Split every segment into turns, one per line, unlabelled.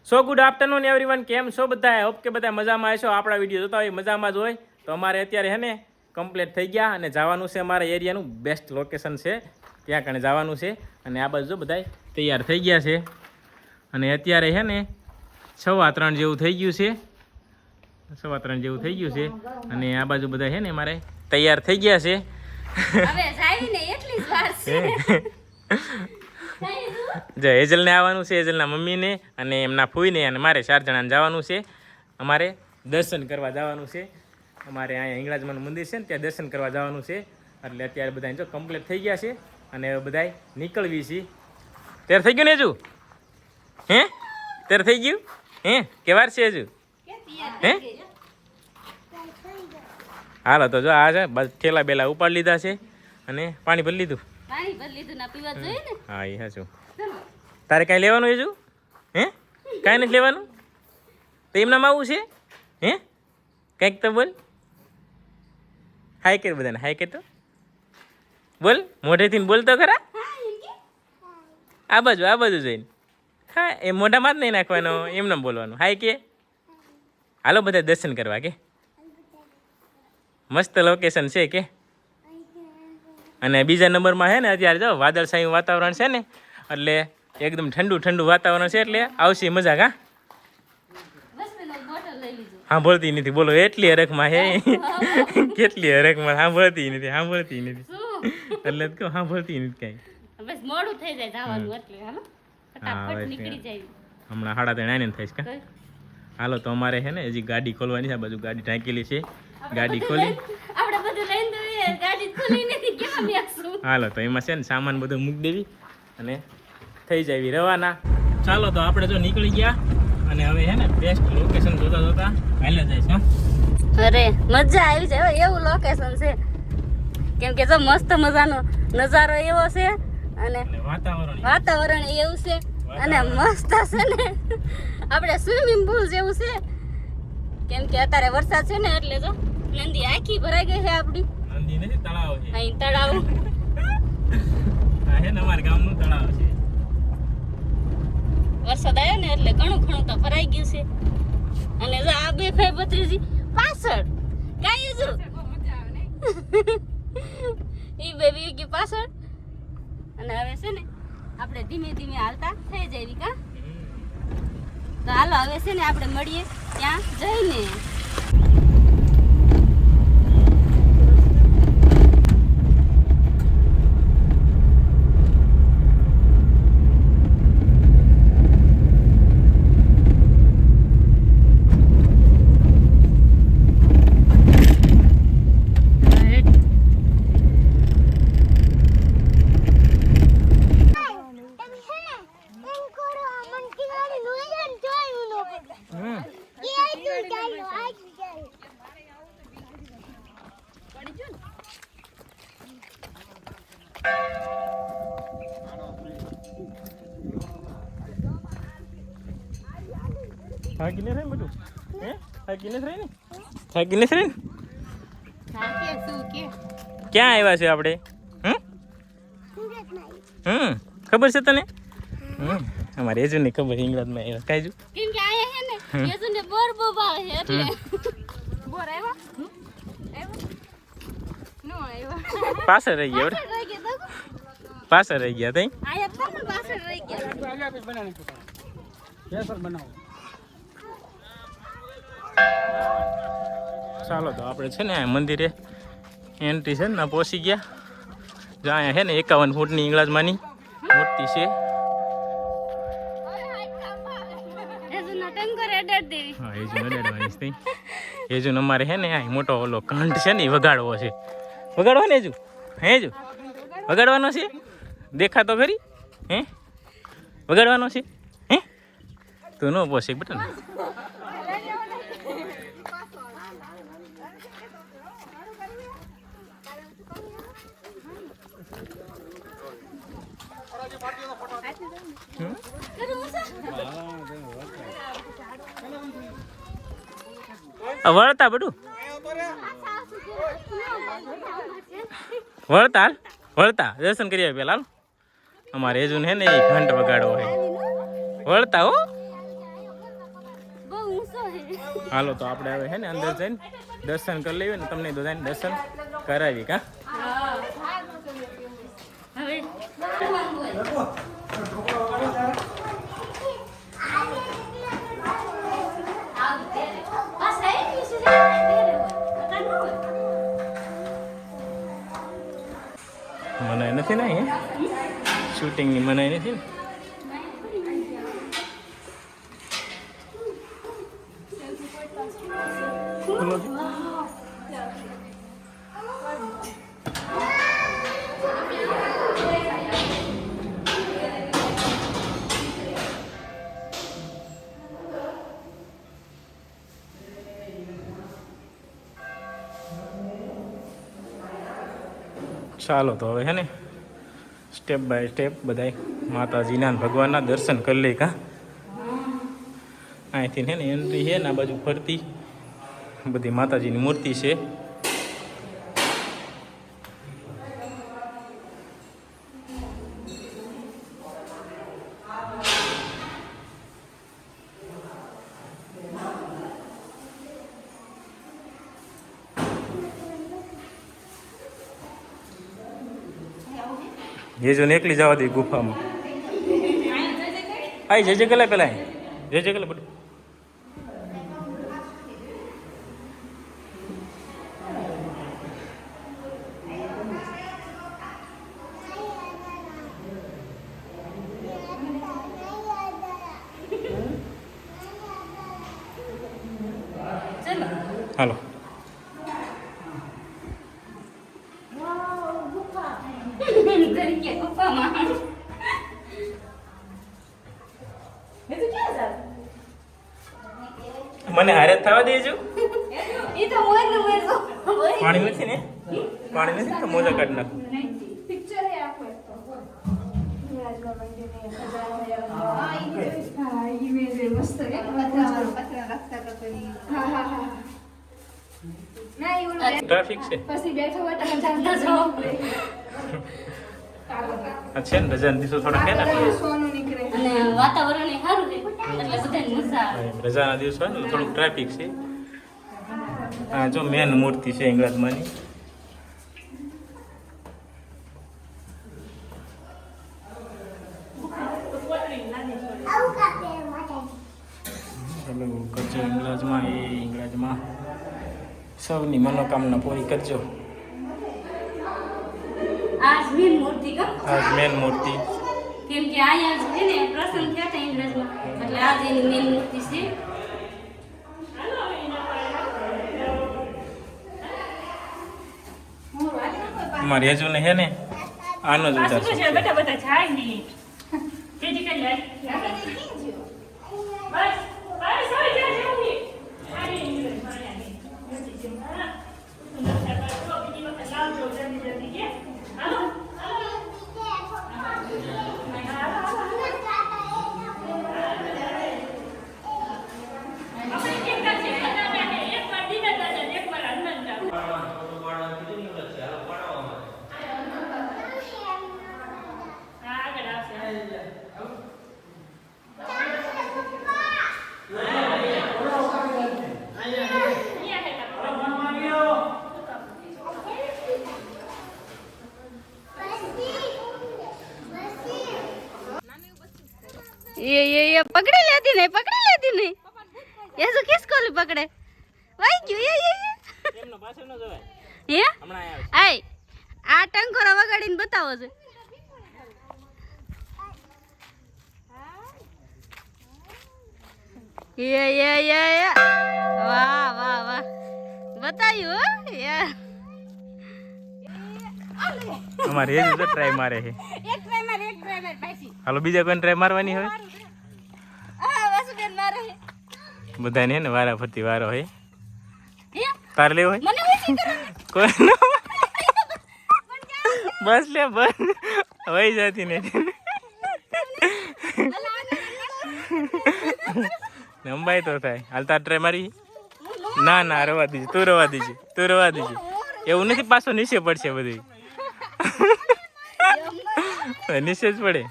સો good afternoon everyone, કેમ છો બધા? હોપ કે બધા મજામાં હશો. આપણા વિડીયો જોતા હોય મજામાં જ હોય. તો અમારે અત્યારે હે ને કમ્પ્લીટ થઈ ગયા અને જવાનું છે અમારા એરિયાનું બેસ્ટ લોકેશન છે, ત્યાં કણે જવાનું છે. અને આ બાજુ જો બધા તૈયાર થઈ ગયા છે અને અત્યારે હે ને 3:15 જેવું થઈ ગયું છે, 3:15 જેવું થઈ ગયું છે. અને આ બાજુ બધા છે ને મારે તૈયાર થઈ ગયા છે.
હવે જાવીને એટલી જ વાર છે.
જો હેજલને આવવાનું છે, હેજલના મમ્મીને અને એમના ફૂઈને અને મારે 4 જણાને જવાનું છે. અમારે દર્શન કરવા જવાનું છે. અમારે અહીંયા હિંગળાજમાનું મંદિર છે ને ત્યાં દર્શન કરવા જવાનું છે. એટલે અત્યારે બધા જો કમ્પ્લીટ થઈ ગયા છે અને બધા નીકળવી છે. ત્યારે થઈ ગયું ને હજુ? હે ત્યારે થઈ ગયું? હે કે વાર છે હજુ? હે હાલો તો જો આ છે બસ ઠેલા બેલા ઉપાડી લીધા છે અને પાણી ભરી લીધું.
પાણી ભરી લીધું ના પીવા જોઈએ ને.
હા એ હાચું. તારે કાંઈ લેવાનું હજુ? હે કાંઈ નથી લેવાનું? તો એમનામાં આવું છે? હે કંઈક તો બોલ. હાય કર બધાને, હાય કર તો બોલ, મોઢેથી બોલ તો ખરા. આ બાજુ જોઈને હા, એ મોઢામાં જ નહીં નાખવાનો, એમને બોલવાનું. હાય કે હાલો બધા દર્શન કરવા કે મસ્ત લોકેશન છે કે. અને બીજા નંબરમાં છે ને અત્યારે જો વાદળછાયું વાતાવરણ છે ને એટલે એકદમ ઠંડુ ઠંડુ વાતાવરણ છે એટલે આવશે મજા. કા સાંભળતી નથી બોલો, એટલી હરખમાં હે કેટલી હરખમાં સાંભળતી નથી એટલે કહું સાંભળતી નથી કાંઈ.
બસ મોડું થઈ જાય જવાનું એટલે હાલો ફટાફટ નીકળી જાય.
હમણાં 3:30 થાય છે કા. હાલો તો અમારે છે ને હજી ગાડી ખોલવાની છે. આ બાજુ ગાડી ઢાંકેલી છે, ગાડી ખોલી
આપણે બધું લઈને દઈએ, ગાડી ખોલી નથી કેમ બેસું.
હાલો તો એમાં છે ને સામાન બધું મૂકી દેવી અને થઈ જાય રવાના. ચાલો તો આપણે જો નીકળી ગયા અને હવે છે ને બેસ્ટ લોકેશન જોતા હાલે જાય છે.
અરે મજા આવી જાય એવું લોકેશન છે, કેમ કે જો મસ્ત મજાનો નજારો એવો છે અને વાતાવરણ એવું છે અને મસ્ત છે ને આપણે સ્વિમિંગ પુલ જેવું છે. કેમ કે અત્યારે વરસાદ છે ને એટલે જો નદી આખી ભરાઈ ગઈ છે આપડી.
નદી નથી, તળાવ છે.
અહીં તળાવ
આ છે ને અમારા ગામનું તળાવ છે.
વરસાદ આવ્યો ને એટલે ઘણું તો ભરાઈ ગયું છે. અને જો આ બે ભાઈ ભત્રીજી પાછળ ગાય જો ઈ બેબી કે પાછળ. અને હવે છે ને આપણે ધીમે ધીમે હાલતા થઈ જાય કા. તો હાલો હવે છે ને આપણે મળીએ ત્યાં જઈને.
થાકી નથી બધું હે થાકી નથી રહી ને થાકી નથી રહી ને. ક્યાં આવ્યા છે આપણે? ખબર છે તને? અમારે એજુને ખબર ઇંગ્લેન્ડમાં આવ્યા કાજુ.
કેમ કે આયા હે ને એજુને બોર બહુ ભાવે છે એટલે બોર આવ્યો નો આવ્યો
પાછળ રહી ગયા પાછળ રહી ગયા તઈ
આયા પણ પાછળ રહી ગયા.
ચાલો તો આપણે છે ને મંદિરે એન્ટ્રી છે ને પહોંચી ગયા. જો અહીંયા છે ને 51 ફૂટની હિંગળાજમાની મૂર્તિ છે. હા એજુન અડાડવાની છે. એજુન અમારે છે ને આ મોટો ઓલો ઘંટ છે ને એ વગાડવો છે. વગાડવો ને એજુ? હે એજુ વગાડવાનો છે? દેખાતો ખરી? હે વગાડવાનો છે? હે તું ન પહોંચે બટન. વળતા બધું વળતા દર્શન કરી આવે પેલા. અમારે હજુ હે ને એ ઘંટ વગાડવો હોય વળતા હો. હાલો તો આપણે હવે છે ને અંદર જઈને દર્શન કરી લઈએ ને તમને બધાને દર્શન કરાવી કા
હવે
મનાઈ નથી ને અહીંયા શૂટિંગની મનાઈ નથી ને બોલો છે. ચાલો તો હવે હે ને સ્ટેપ બાય સ્ટેપ બધાય માતાજીના ને ભગવાનના દર્શન કરી લઈ કા અહીંથી હે ને એન્ટ્રી છે ને આ બાજુ ફરતી બધી માતાજીની મૂર્તિ છે. ये जो निकली जावा दी गुफा में आई जय जय कला पेला जय जय कला बड़ू हेलो મને હારે થવા દેજો
ઈ તો મોર ને મોર તો
પાણી નથી ને પાણી નથી તો મોજા કાઢ નાખું
પિક્ચર હે આખો ઇમેજ મસ્ત હે પતરા રસ્તા કરતો હા હા હા ના ઈ ઓલો
ટ્રાફિક છે
પછી બેઠો હોય તો જાણતા જાવ
અચ્છા ને રજા દિવસો થોડા કે ને
સોનું નીકળે
અને વાતાવરણ એ સારું છે એટલે બધાને મજા આવે.
રજાના દિવસો હોય ને થોડુંક ટ્રાફિક છે. હા જો મેન મૂર્તિ છે હિંગળાજમાંની કરજો હિંગળાજમાં એ હિંગળાજમાં સૌની મનોકામના પૂરી કરજો.
આ જ મેન મૂર્તિ કા
આ મેન મૂર્તિ
કેમ કે આયા છે ને પ્રસન્ન થયા હતા ઇંગ્રેજમાં એટલે આ જ એની મેન મૂર્તિ છે.
અમારે હજુ ને હે ને આનો જ ઉતાર છે.
બેટા બધા જાય નહીં કેજી કરી લે બસ બસ હવે જા જવું આની ઇંગ્લિશ માયાની નથી છે હા તું નતા કરતો બીજી વખત લાવજો જલ્દી જલ્દી કે હાલો
ये पकड़े लेती नहीं ये तो किसको ली पकड़े भाई क्यों ये
એમનો પાછળ ન જવાય
ये
હમણાં આવ્યા
આય આ ટંકોરો વગાડીને બતાવો છે. ये वाह वाह वाह बताયું હો યાર
અમારે એ જ ટ્રાય મારે છે.
એક ટ્રાય પાછી
હાલો બીજા કોઈને ટ્રાય મારવાની હોય
આ વાસુબેન મારે
બધાને હે ને વારા ફરતી વારો હોય
હે
તારે લેવો હોય
મને ઓછી કરો
કોઈ નો બસ લે બસ વહી જતી ને અંબાઈ તો થાય હાલ તાર ટ્રાય મારી ના ના રવા દીજે તું રવા દીજે એવું નથી પાછો નીચે પડશે બધું નીચે જ પડે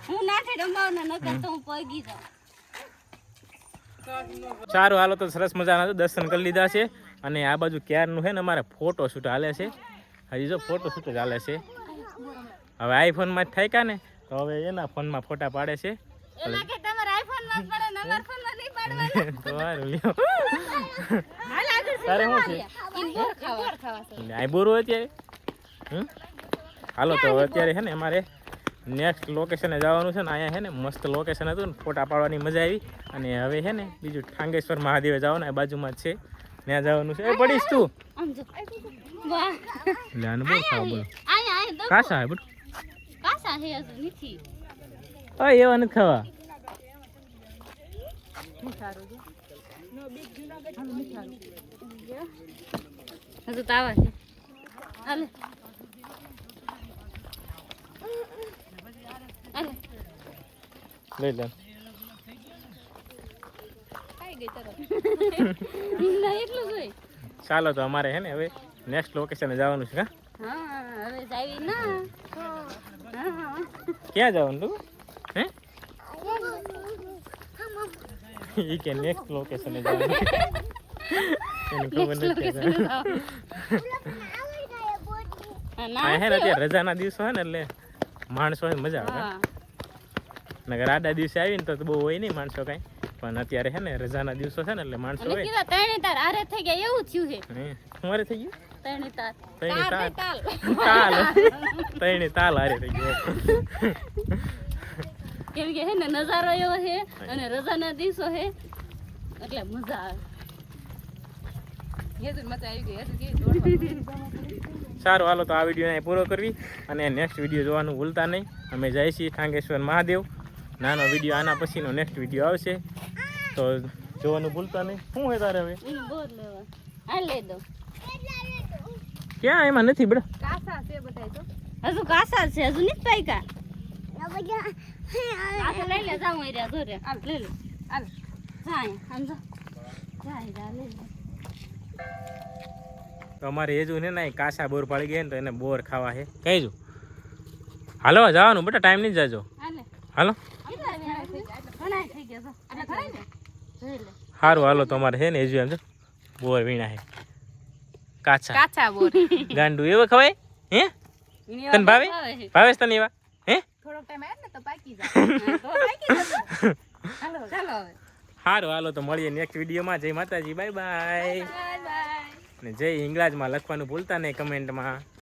હું નાઠે રમાવ ને નકર તો હું પગી જાઉં
સારું હાલો તો સરસ મજાના દર્શન કરી લીધા છે અને આ બાજુ ક્યારનું છે ને અમારે ફોટો શૂટ હાલે છે. હજી જો ફોટો શૂટ જ હાલે છે. હવે આઈફોનમાં જ થાય કા ને તો હવે એના ફોનમાં ફોટા પાડે છે.
એલા કે તમારા આઈફોન માં પડે ને અમારા ફોન માં નહીં પાડવાના.
તો હારું લ્યો.
હાલ આગળ
તારે શું છે?
ઇન બોર ખાવા છે.
આ બોરું અત્યારે હાલો તો અત્યારે છે ને અમારે નેક્સ્ટ લોકેશને જવાનું છે ને. અહીંયા છે ને મસ્ત લોકેશન હતું ને ફોટા પાડવાની મજા આવી. અને હવે છે ને બીજું ઠાંગેશ્વર મહાદેવે જવાનું આ બાજુમાં જ છે ત્યાં જવાનું છે. એ પડીશ તું
આમ જો વાહ
એટલે આને બોલ ખાવા બોલો
આયા દો
કાસા હે બટ
કાસા હે હજુ નથી
હા એવા નથી ખાવા.
હજુ તાવા છે હાલે હાલે
લઈ લે.
ના એટલું જોઈ
ચાલો તો અમારે છે ને હવે નેક્સ્ટ લોકેશને જવાનું છે. હા
હા હવે જાવી ના હા
ક્યાં જવાનું તું હે ઈ કે નેક્સ્ટ લોકેશને જવાનું એનું ખબર નથી. આ હે ને અત્યારે રજાના દિવસો હે ને એટલે માણસો હે મજા આવે. નગર આડા દિવસે આવીને તો બહુ હોય નહીં માણસો કાંઈ. પણ અત્યારે છે ને રજાના દિવસો છે ને એટલે માણસો હોય.
કીધા ત્રણે તાર આરે થઈ ગયા એવું થયું છે.
મારે થઈ ગયું
ત્રણે તાર
ત્રણે
તાર
તાલ
તાલ
ત્રણે તાલ હારે થઈ ગયો.
કેમ કે હે ને નજારો એવો છે અને રજાના દિવસો છે એટલે મજા આવે.
સારું હાલો તો આ વિડીયોને પૂરો કરવી અને નેક્સ્ટ વિડીયો જોવાનું ભૂલતા નહીં. અમે જઈએ છીએ ઠાંગેશ્વર મહાદેવ. નાનો વિડીયો આના પછીનો નેક્સ્ટ વિડીયો આવશે તો જોવાનું ભૂલતા નહીં. શું હોય તારે હવે
એનું બોર લેવા આ લઈ દો
ક્યાં એમાં નથી બડા
કાસા છે બધાય તો હજુ કાસા છે હજુ નથી પાક્યા આ લઈ લે જાઉં એ રહ્યા જો રે આ લઈ લે હાલ જાય આમ જો જાય જા લઈ લે
તો અમારે એ જો ને કાસા બોર પાડી ગયા ને તો એને બોર ખાવા છે કહીજો. હાલો જવાનું બેટા ટાઈમ નહીં જાજો. હાલો સારું હાલો તો અમારે છે ને હજુ એમ છે બોર વીણા છે કાચા
કાચા બોર
ગાંડું એવો ખવાય હે તને ભાવે ભાવેશ તને એવા હે
થોડોક ટાઈમ આવે ને તો પાકી જાય તો પાકી જશે. હાલો ચાલો હવે
સારું હાલો તો મળીએ નેક્સ્ટ વિડીયોમાં. જય માતાજી બાય બાય.
બાય બાય
ને જય ઇંગ્લિશમાં લખવાનું ભૂલતા નહીં કમેન્ટમાં.